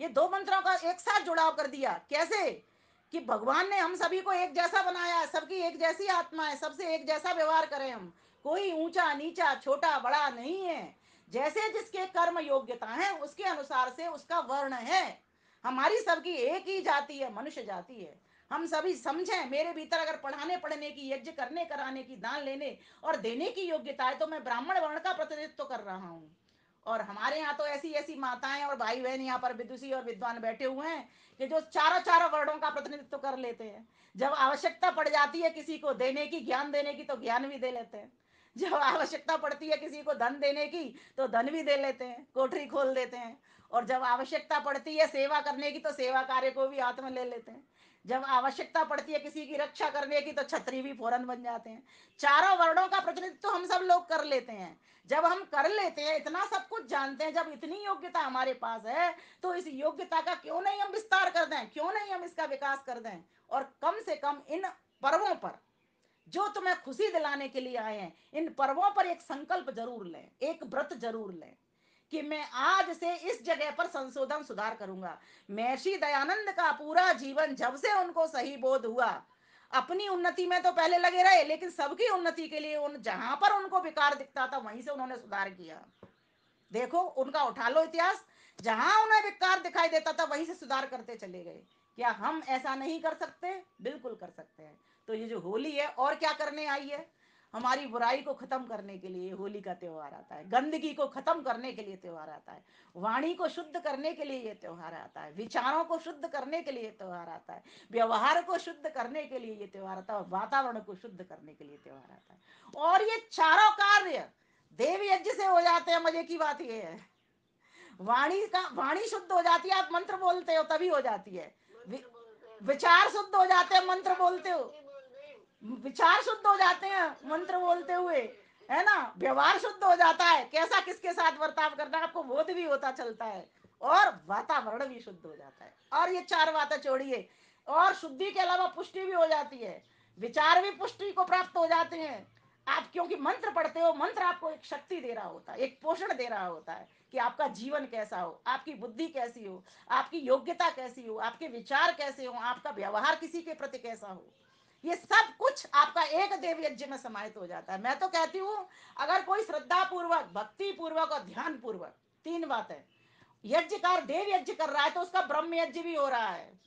ये दो मंत्रों का एक साथ जुड़ाव कर दिया। कैसे कि भगवान ने हम सभी को एक जैसा बनाया है, सबकी एक जैसी आत्मा है, सबसे एक जैसा व्यवहार करें हम। कोई ऊंचा नीचा छोटा बड़ा नहीं है। जैसे जिसके कर्म योग्यता है उसके अनुसार से उसका वर्ण है। हमारी सबकी एक ही जाति है, मनुष्य जाति है। हम सभी समझें, मेरे भीतर अगर पढ़ाने पढ़ने की, यज्ञ करने कराने की, दान लेने और देने की योग्यता है, तो मैं ब्राह्मण वर्ण का प्रतिनिधित्व कर रहा हूँ। और हमारे यहाँ तो ऐसी ऐसी माताएं और भाई बहन यहाँ पर विदुषी और विद्वान बैठे हुए हैं कि जो चारों चारों वर्णों का प्रतिनिधित्व कर लेते हैं। जब आवश्यकता पड़ जाती है किसी को देने की, ज्ञान देने की, तो ज्ञान भी दे लेते हैं। जब आवश्यकता पड़ती है किसी को धन देने की, तो धन भी दे लेते हैं, कोठरी खोल देते हैं। और जब आवश्यकता पड़ती है सेवा करने की, तो सेवा कार्य को भी हाथ में ले लेते हैं। जब आवश्यकता पड़ती है किसी की रक्षा करने की, तो छत्री भी फौरन बन जाते हैं। चारों वर्णों का प्रतिनिधित्व तो हम सब लोग कर लेते हैं। जब हम कर लेते हैं, इतना सब कुछ जानते हैं, जब इतनी योग्यता हमारे पास है, तो इस योग्यता का क्यों नहीं हम विस्तार कर दें, क्यों नहीं हम इसका विकास कर दें। और कम से कम इन पर्वों पर जो तुम्हें खुशी दिलाने के लिए आए हैं, इन पर्वों पर एक संकल्प जरूर लें, एक व्रत जरूर लें कि मैं आज से इस जगह पर संशोधन सुधार करूंगा। महर्षि दयानंद का पूरा जीवन, जब से उनको सही बोध हुआ, अपनी उन्नति में तो पहले लगे रहे, लेकिन सबकी उन्नति के लिए उन जहां पर उनको विकार दिखता था वहीं से उन्होंने सुधार किया। देखो उनका उठा लो इतिहास, जहां उन्हें विकार दिखाई देता था वहीं से सुधार करते चले गए। क्या हम ऐसा नहीं कर सकते? बिल्कुल कर सकते हैं। तो ये जो होली है और क्या करने आई है, हमारी बुराई को खत्म करने के लिए होली का त्योहार आता है। गंदगी को खत्म करने के लिए त्योहार आता है। वाणी को शुद्ध करने के लिए ये त्योहार आता है। विचारों को शुद्ध करने के लिए त्योहार आता है। व्यवहार को शुद्ध करने के लिए ये त्योहार आता है। वातावरण को शुद्ध करने के लिए त्योहार आता है। और ये चारों कार्य देव यज्ञ से हो जाते हैं। मजे की बात ये है, वाणी शुद्ध हो जाती है, आप मंत्र बोलते हो तभी हो जाती है। विचार शुद्ध हो जाते हैं मंत्र बोलते हो, विचार शुद्ध हो जाते हैं मंत्र बोलते हुए, है ना। व्यवहार शुद्ध हो जाता है, कैसा किसके साथ बर्ताव करना है आपको बोध भी होता चलता है। और वातावरण भी शुद्ध हो जाता है। और ये चार बातें छोड़िए, और शुद्धि के अलावा पुष्टि भी हो जाती है। विचार भी पुष्टि को प्राप्त हो जाते हैं। आप क्योंकि मंत्र पढ़ते हो, मंत्र आपको एक शक्ति दे रहा होता है, एक पोषण दे रहा होता है कि आपका जीवन कैसा हो, आपकी बुद्धि कैसी हो, आपकी योग्यता कैसी हो, आपके विचार कैसे हो, आपका व्यवहार किसी के प्रति कैसा हो। ये सब कुछ आपका एक देव यज्ञ में समाहित हो जाता है। मैं तो कहती हूँ, अगर कोई श्रद्धा पूर्वक, भक्ति पूर्वक और ध्यान पूर्वक, तीन बातें, यज्ञकार देव यज्ञ कर रहा है, तो उसका ब्रह्म यज्ञ भी हो रहा है।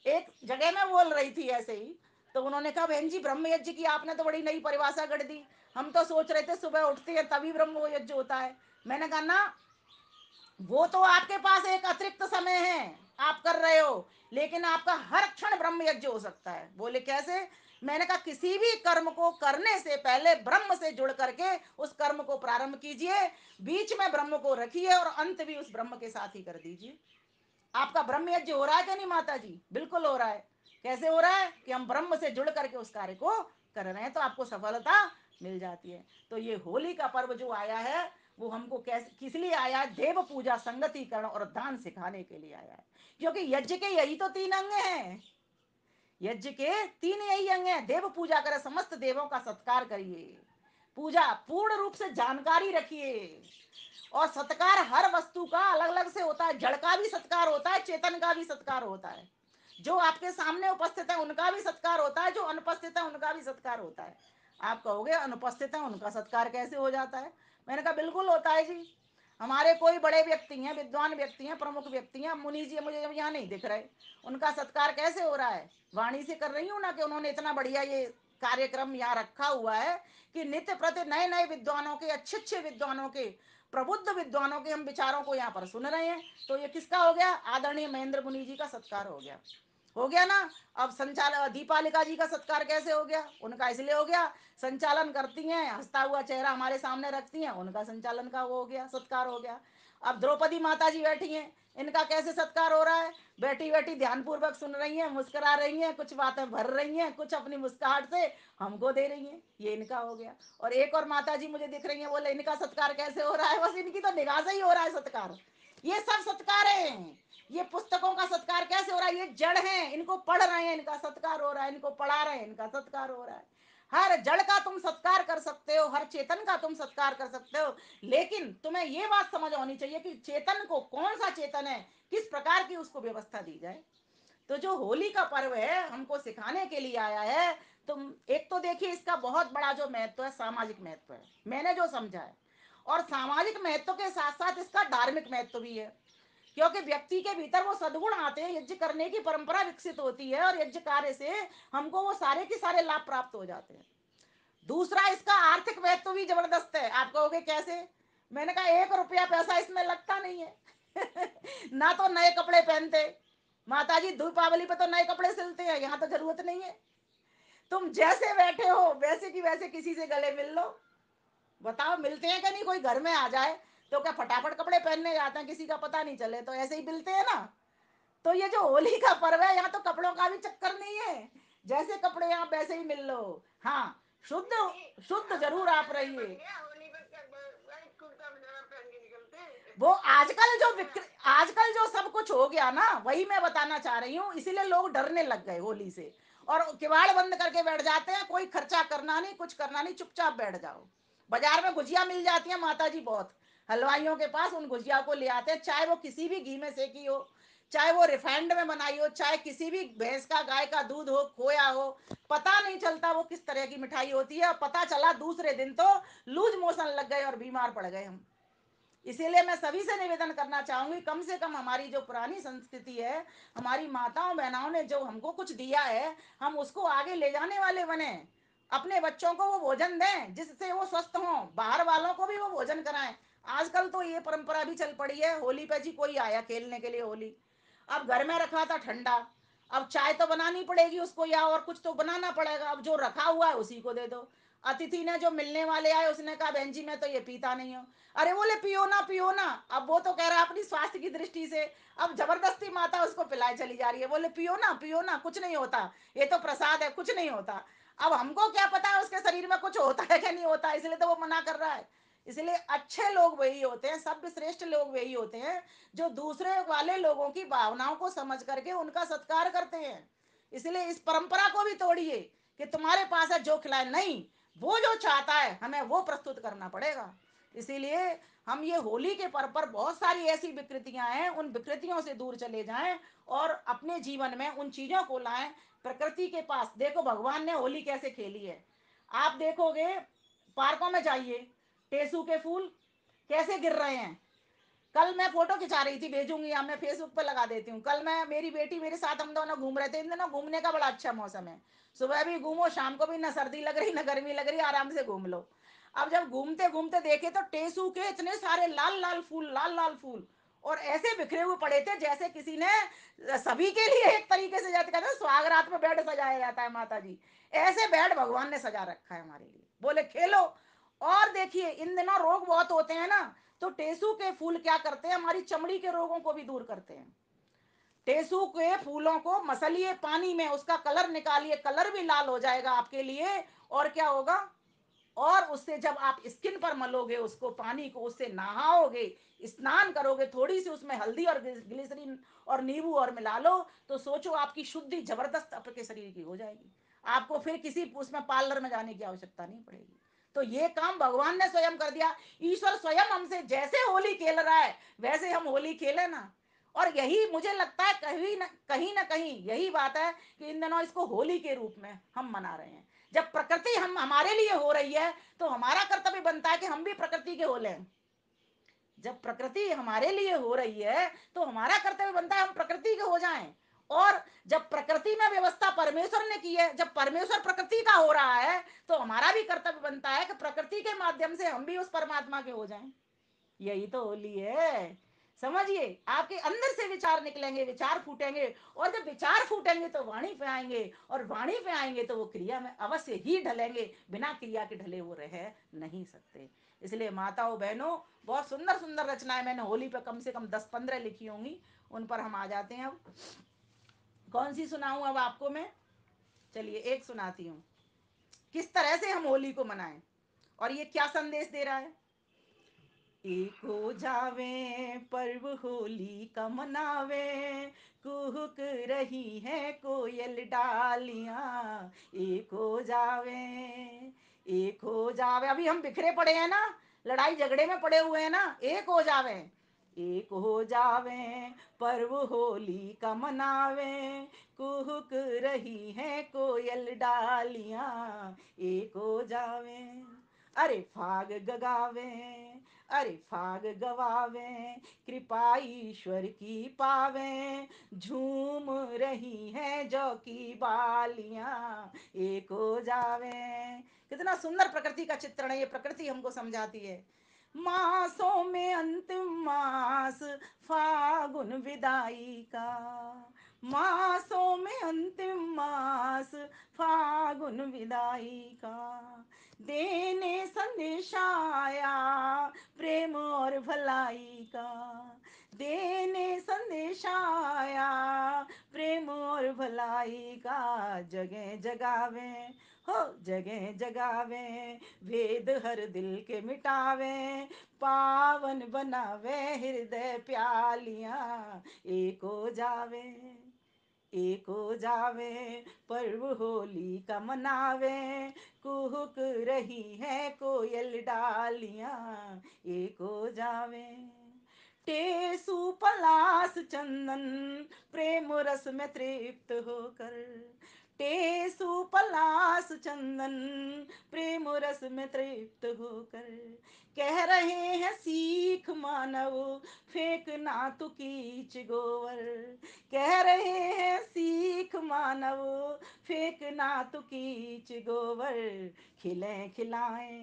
एक जगह में बोल रही थी ऐसे ही, तो उन्होंने कहा बहन जी ब्रह्म यज्ञ की आपने तो बड़ी नई परिभाषा गढ़ दी, हम तो सोच रहे थे सुबह उठते हैं तभी ब्रह्म यज्ञ होता है। मैंने कहा ना, वो तो आपके पास एक अतिरिक्त समय है, आप कर रहे हो, लेकिन आपका हर क्षण ब्रह्म यज्ञ हो सकता है। बोले कैसे? मैंने कहा किसी भी कर्म को करने से पहले ब्रह्म से जुड़ करके उस कर्म को प्रारंभ कीजिए, बीच में ब्रह्म को रखिए और अंत भी उस ब्रह्म के साथ ही कर दीजिए। आपका ब्रह्म यज्ञ हो रहा है क्या नहीं माता जी? बिल्कुल हो रहा है। कैसे हो रहा है कि हम ब्रह्म से जुड़ करके उस कार्य को कर रहे हैं, तो आपको सफलता मिल जाती है। तो ये होली का पर्व जो आया है, वो हमको कैसे किस लिए आया है? देव पूजा, संगतिकरण और दान सिखाने के लिए आया है। क्योंकि यज्ञ के यही तो तीन अंग हैं। यज्ञ के तीन यही अंग हैं। देव पूजा करे, समस्त देवों का सत्कार करिए, पूजा पूर्ण रूप से जानकारी रखिए। और सत्कार हर वस्तु का अलग अलग से होता है। जड़ का भी सत्कार होता है, चेतन का भी सत्कार होता है। जो आपके सामने उपस्थित है उनका भी सत्कार होता है, जो अनुपस्थित है उनका भी सत्कार होता है। आप कहोगे अनुपस्थित है उनका सत्कार कैसे हो जाता है? मैंने कहा बिल्कुल होता है जी। हमारे कोई बड़े व्यक्ति हैं, विद्वान व्यक्ति हैं, प्रमुख व्यक्ति हैं, मुनि जी मुझे यहाँ नहीं दिख रहे, उनका सत्कार कैसे हो रहा है? वाणी से कर रही हूँ ना कि उन्होंने इतना बढ़िया ये कार्यक्रम यहाँ रखा हुआ है कि नित्य प्रति नए नए विद्वानों के, अच्छे अच्छे विद्वानों के, प्रबुद्ध विद्वानों के हम विचारों को यहाँ पर सुन रहे हैं। तो ये किसका हो गया? आदरणीय महेंद्र मुनि जी का सत्कार हो गया ना। अब संचालन दीपालिका जी का सत्कार कैसे हो गया? उनका इसलिए हो गया, संचालन करती हैं, हंसता हुआ चेहरा हमारे सामने रखती हैं, उनका संचालन का वो हो गया, सत्कार हो गया। अब द्रौपदी माता जी बैठी हैं, इनका कैसे सत्कार हो रहा है? बैठी बैठी ध्यानपूर्वक सुन रही हैं, मुस्कुरा रही हैं, कुछ बातें भर रही हैं, कुछ अपनी मुस्कुराहट से हमको दे रही हैं, ये इनका हो गया। और एक और माता जी मुझे दिख रही हैं, बोले इनका सत्कार कैसे हो रहा है? बस इनकी तो निगाह से ही हो रहा है सत्कार। ये सब सत्कार है। ये पुस्तकों का सत्कार कैसे हो रहा है? ये जड़ हैं, इनको पढ़ रहे हैं, इनका सत्कार हो रहा है, इनको पढ़ा रहे हैं, इनका सत्कार हो रहा है। हर जड़ का तुम सत्कार कर सकते हो, हर चेतन का तुम सत्कार कर सकते हो, लेकिन तुम्हें ये बात समझ होनी चाहिए कि चेतन को, कौन सा चेतन है, किस प्रकार की उसको व्यवस्था दी जाए। तो जो होली का पर्व है हमको सिखाने के लिए आया है। तुम एक तो देखिए, इसका बहुत बड़ा जो महत्व है, सामाजिक महत्व है, मैंने जो समझा है। और सामाजिक महत्व के साथ साथ इसका धार्मिक महत्व भी है, क्योंकि व्यक्ति के भीतर वो सद्गुण आते हैं, यज्ञ करने की परंपरा विकसित होती है, और यज्ञ कार्य से हमको वो सारे के सारे लाभ प्राप्त हो जाते हैं। दूसरा, इसका आर्थिक महत्व भी जबरदस्त है। आप कहोगे कैसे? मैंने कहा 1 रुपया पैसा इसमें लगता नहीं है। ना तो नए कपड़े पहनते, माता जी दीपावली पे तो नए कपड़े सिलते हैं, यहाँ तो जरूरत नहीं है। तुम जैसे बैठे हो वैसे की वैसे किसी से गले मिल लो। बताओ, मिलते हैं कि नहीं? कोई घर में आ जाए तो क्या फटाफट कपड़े पहनने जाते हैं, किसी का पता नहीं चले, तो ऐसे ही मिलते हैं ना। तो ये जो होली का पर्व है, यहाँ तो कपड़ों का भी चक्कर नहीं है, जैसे कपड़े यहाँ वैसे ही मिल लो। हाँ, शुद्ध शुद्ध जरूर आप रहिए। वो आजकल जो सब कुछ हो गया ना, वही मैं बताना चाह रही हूँ, इसीलिए लोग डरने लग गए होली से, और किवाड़ बंद करके बैठ जाते हैं। कोई खर्चा करना नहीं, कुछ करना नहीं, चुपचाप बैठ जाओ। बाजार में गुजिया मिल जाती है माता जी, बहुत हलवाइयों के पास, उन गुजिया को ले आते हैं, चाहे वो किसी भी घी में सेकी हो, चाहे वो रिफाइंड में बनाई हो, चाहे किसी भी भैंस का, गाय का दूध हो, खोया हो, पता नहीं चलता वो किस तरह की मिठाई होती है। पता चला दूसरे दिन तो लूज मोशन लग गए और बीमार पड़ गए हम। इसीलिए मैं सभी से निवेदन करना चाहूंगी, कम से कम हमारी जो पुरानी संस्कृति है, हमारी माताओं बहनाओं ने जो हमको कुछ दिया है, हम उसको आगे ले जाने वाले बने। अपने बच्चों को वो भोजन दें जिससे वो स्वस्थ हों, बाहर वालों को भी वो भोजन कराएं। आजकल तो ये परंपरा भी चल पड़ी है, होली पे जी कोई आया खेलने के लिए होली, अब घर में रखा था ठंडा, अब चाय तो बनानी पड़ेगी उसको, या और कुछ तो बनाना पड़ेगा, अब जो रखा हुआ है उसी को दे दो। अतिथि ने, जो मिलने वाले आए, उसने कहा बहन जी मैं तो ये पीता नहीं हूँ। अरे बोले पियो ना, पियो ना। अब वो तो कह रहा है अपनी स्वास्थ्य की दृष्टि से, अब जबरदस्ती माता उसको पिलाए चली जा रही है, बोले पियो ना, पियो ना, कुछ नहीं होता, ये तो प्रसाद है, कुछ नहीं होता। अब हमको क्या पता है उसके शरीर में कुछ होता है क्या नहीं होता, इसलिए तो वो मना कर रहा है। इसलिए अच्छे लोग वही होते हैं, सभ्य श्रेष्ठ लोग वही होते हैं, जो दूसरे वाले लोगों की भावनाओं को समझ करके उनका सत्कार करते हैं। इसलिए इस परंपरा को भी तोड़िए कि तुम्हारे पास है जो खिलाए, नहीं, वो जो चाहता है हमें वो प्रस्तुत करना पड़ेगा। इसीलिए हम ये होली के पर्व पर बहुत सारी ऐसी विकृतियां हैं, उन विकृतियों से दूर चले जाएं और अपने जीवन में उन चीजों को लाएं। प्रकृति के पास देखो, भगवान ने होली कैसे खेली है। आप देखोगे, पार्कों में जाइए, टेसू के फूल कैसे गिर रहे हैं। कल मैं फोटो खिंचा रही थी, भेजूंगी, या मैं फेसबुक पर लगा देती हूँ। कल मैं, मेरी बेटी मेरे साथ, हम दोनों घूम रहे थे। इन दिनों घूमने का बड़ा अच्छा मौसम है, सुबह भी घूमो, शाम को भी, ना सर्दी लग रही ना गर्मी लग रही, आराम से घूम लो। अब जब घूमते घूमते देखे तो टेसू के इतने सारे लाल लाल फूल, लाल लाल फूल, और ऐसे बिखरे हुए पड़े थे जैसे किसी ने सभी के लिए एक तरीके से, जाते कहते हैं स्वागरात में बेड सजाया जाता है, माता जी ऐसे बेड भगवान ने सजा रखा है हमारे लिए, बोले खेलो। और देखिए, इन दिनों रोग बहुत होते हैं ना, तो टेसू के फूल क्या करते हैं, हमारी चमड़ी के रोगों को भी दूर करते हैं। टेसू के फूलों को मसलिए पानी में, उसका कलर निकालिए, कलर भी लाल हो जाएगा आपके लिए। और क्या होगा, और उससे जब आप स्किन पर मलोगे उसको, पानी को, उससे नहाओगे, स्नान करोगे, थोड़ी सी उसमें हल्दी और ग्लिसरीन और नींबू और मिला लो, तो सोचो आपकी शुद्धि जबरदस्त आपके शरीर की हो जाएगी। आपको फिर किसी उसमें पार्लर में जाने की आवश्यकता नहीं पड़ेगी। तो ये काम भगवान ने स्वयं कर दिया। ईश्वर स्वयं हमसे जैसे होली खेल रहा है वैसे हम होली खेले ना। और यही मुझे लगता है, कहीं ना कहीं यही बात है कि इन दिनों इसको होली के रूप में हम मना रहे हैं। जब प्रकृति हम हमारे लिए हो रही है, तो हमारा कर्तव्य बनता है कि हम भी प्रकृति के हो लें। जब प्रकृति हमारे लिए हो रही है, तो हमारा कर्तव्य बनता है हम प्रकृति के हो जाएं। और जब प्रकृति में व्यवस्था परमेश्वर ने की है, जब परमेश्वर प्रकृति का हो रहा है, तो हमारा भी कर्तव्य बनता है कि प्रकृति के माध्यम से हम भी उस परमात्मा के हो जाएं। यही तो होली है। समझिए, आपके अंदर से विचार निकलेंगे, विचार फूटेंगे, और जब विचार फूटेंगे तो वाणी पे आएंगे, और वाणी पे आएंगे तो वो क्रिया में अवश्य ही ढलेंगे, बिना क्रिया के ढले वो रह नहीं सकते। इसलिए माताओं बहनों, बहुत सुंदर सुंदर रचनाएं मैंने होली पे कम से कम 10-15 लिखी होंगी, उन पर हम आ जाते हैं। अब कौन सी सुनाऊं अब आपको मैं? चलिए एक सुनाती हूँ, किस तरह से हम होली को मनाएं और ये क्या संदेश दे रहा है। एक हो जावे पर्व होली का मनावे, कुहुक रही है कोयल डालियां। एक हो जावे, एक हो जावे, अभी हम बिखरे पड़े हैं ना, लड़ाई झगड़े में पड़े हुए हैं ना, एक हो जावे, एक हो जावे पर्व होली का मनावे, कुहुक रही है कोयल डालियां। एक हो जावे, अरे फाग गगावे, अरे फाग गवावे, कृपा ईश्वर की पावे, झूम रही है जो की बालियां। एक हो जावे। कितना सुंदर प्रकृति का चित्रण है, ये प्रकृति हमको समझाती है। मासों में अंतिम मास फागुन विदाई का, मासों में अंतिम मास फागुन विदाई का, देने संदेश आया प्रेम और भलाई का, देने संदेश आया प्रेम और भलाई का। जगह जगावे, हो जगह जगावे, भेद हर दिल के मिटावे, पावन बनावे हृदय प्यालियां। एक हो जावे, एक हो जावे पर्व होली का मनावे, कुहुक रही है कोयल डालियां। एक हो जावे, टेसु पलास चंदन प्रेम रस में तृप्त होकर, टेसु पलास चंदन प्रेम रस में तृप्त होकर, कह रहे हैं सीख मानव फेंकना तू कीच गोवर, कह रहे हैं सीख मानव फेंकना तू कीच गोबर। खिले खिलाए,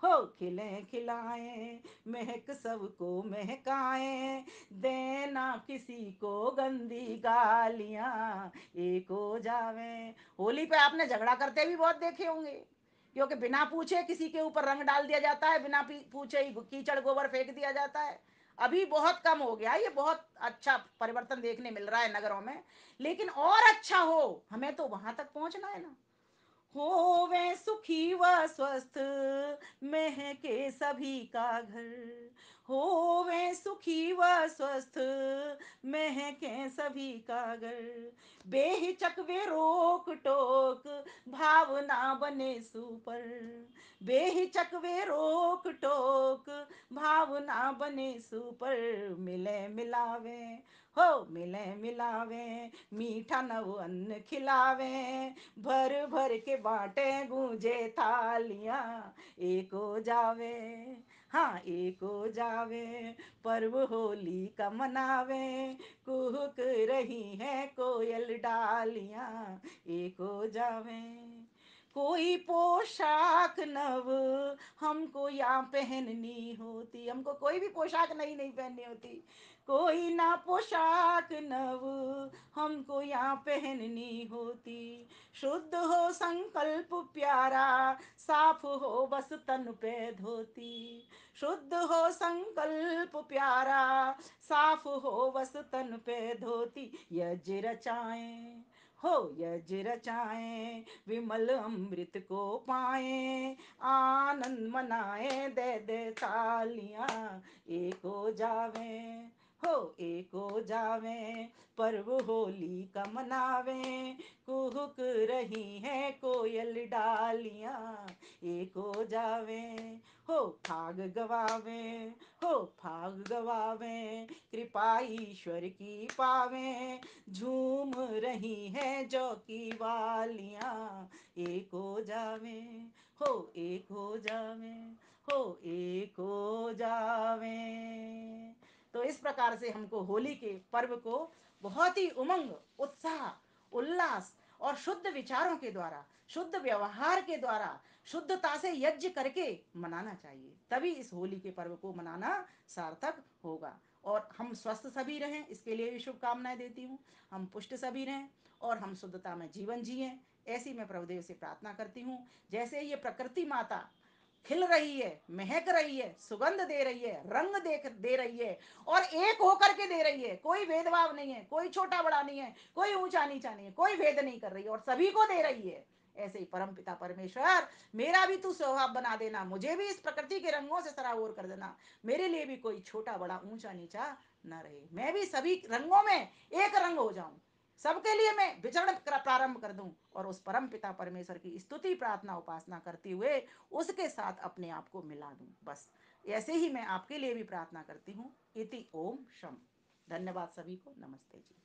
हो खिले खिलाए, महक सबको महकाए, देना किसी को गंदी गालियां। एक हो जावे। होली पे आपने झगड़ा करते भी बहुत देखे होंगे, क्योंकि बिना पूछे किसी के ऊपर रंग डाल दिया जाता है, बिना पूछे ही कीचड़ गोबर फेंक दिया जाता है। अभी बहुत कम हो गया, ये बहुत अच्छा परिवर्तन देखने मिल रहा है नगरों में, लेकिन और अच्छा हो, हमें तो वहां तक पहुंचना है ना। होवे सुखी व स्वस्थ, महके सभी का घर, होवे सुखी व स्वस्थ, महके सभी का घर, बेहिचक वे रोक टोक, भावना बने सुपर, बेहिचक वे रोक टोक, भावना बने सुपर। मिले मिलावे, हो मिले मिलावे, मीठा नव अन्न खिलावे, भर भर के बाटे गूंजे थालियां। एक हो जावे, हाँ एक हो जावे पर्व होली का मनावे, कुहुक रही है कोयल डालियां। एक हो जावे, कोई पोशाक नव हमको यहाँ पहननी होती, हमको कोई भी पोशाक नई नहीं पहननी होती, कोई ना पोशाक नव हमको यहाँ पहननी होती, शुद्ध हो संकल्प प्यारा, साफ हो बस तन पे धोती, शुद्ध हो संकल्प प्यारा, साफ हो बस तन पे धोती। यज रचाए, हो यज रचाए, विमल अमृत को पाए, आनंद मनाए दे दे तालियां। एक हो जावे, हो एक हो जावे पर्व होली का मनावे, कुहुक रही है कोयल डालियां। एक हो जावे, हो फाग गवावे, हो फाग गवावे, कृपा ईश्वर की पावे, झूम रही है जो की वालियां। एक हो जावे, हो एक हो जावे, हो एक हो जावे। तो इस प्रकार से हमको होली के पर्व को बहुत ही उमंग, उत्साह, उल्लास और शुद्ध विचारों के द्वारा, शुद्ध व्यवहार के द्वारा, शुद्धता से यज्ञ करके मनाना चाहिए। तभी इस होली के पर्व को मनाना सार्थक होगा। और हम स्वस्थ सभी रहें, इसके लिए भी शुभकामनाएं देती हूँ। हम पुष्ट सभी रहें और हम शुद्धता में जीवन जिए, ऐसी मैं प्रभुदेव से प्रार्थना करती हूँ। जैसे ये प्रकृति माता खिल रही है, महक रही है, सुगंध दे रही है, रंग दे रही है और एक होकर के दे रही है। कोई भेदभाव नहीं है, कोई छोटा बड़ा नहीं है, कोई ऊंचा नीचा नहीं है, कोई भेद नहीं कर रही है और सभी को दे रही है। ऐसे ही परम पिता परमेश्वर, मेरा भी तू स्वभाव बना देना, मुझे भी इस प्रकृति के रंगों से सराबोर कर देना। मेरे लिए भी कोई छोटा बड़ा ऊंचा नीचा न रहे, मैं भी सभी रंगों में एक रंग हो जाऊं, सबके लिए मैं विचरण प्रारंभ कर दूं और उस परम पिता परमेश्वर की स्तुति प्रार्थना उपासना करते हुए उसके साथ अपने आप को मिला दूं। बस ऐसे ही मैं आपके लिए भी प्रार्थना करती हूँ। इति ओम शम। धन्यवाद सभी को। नमस्ते जी।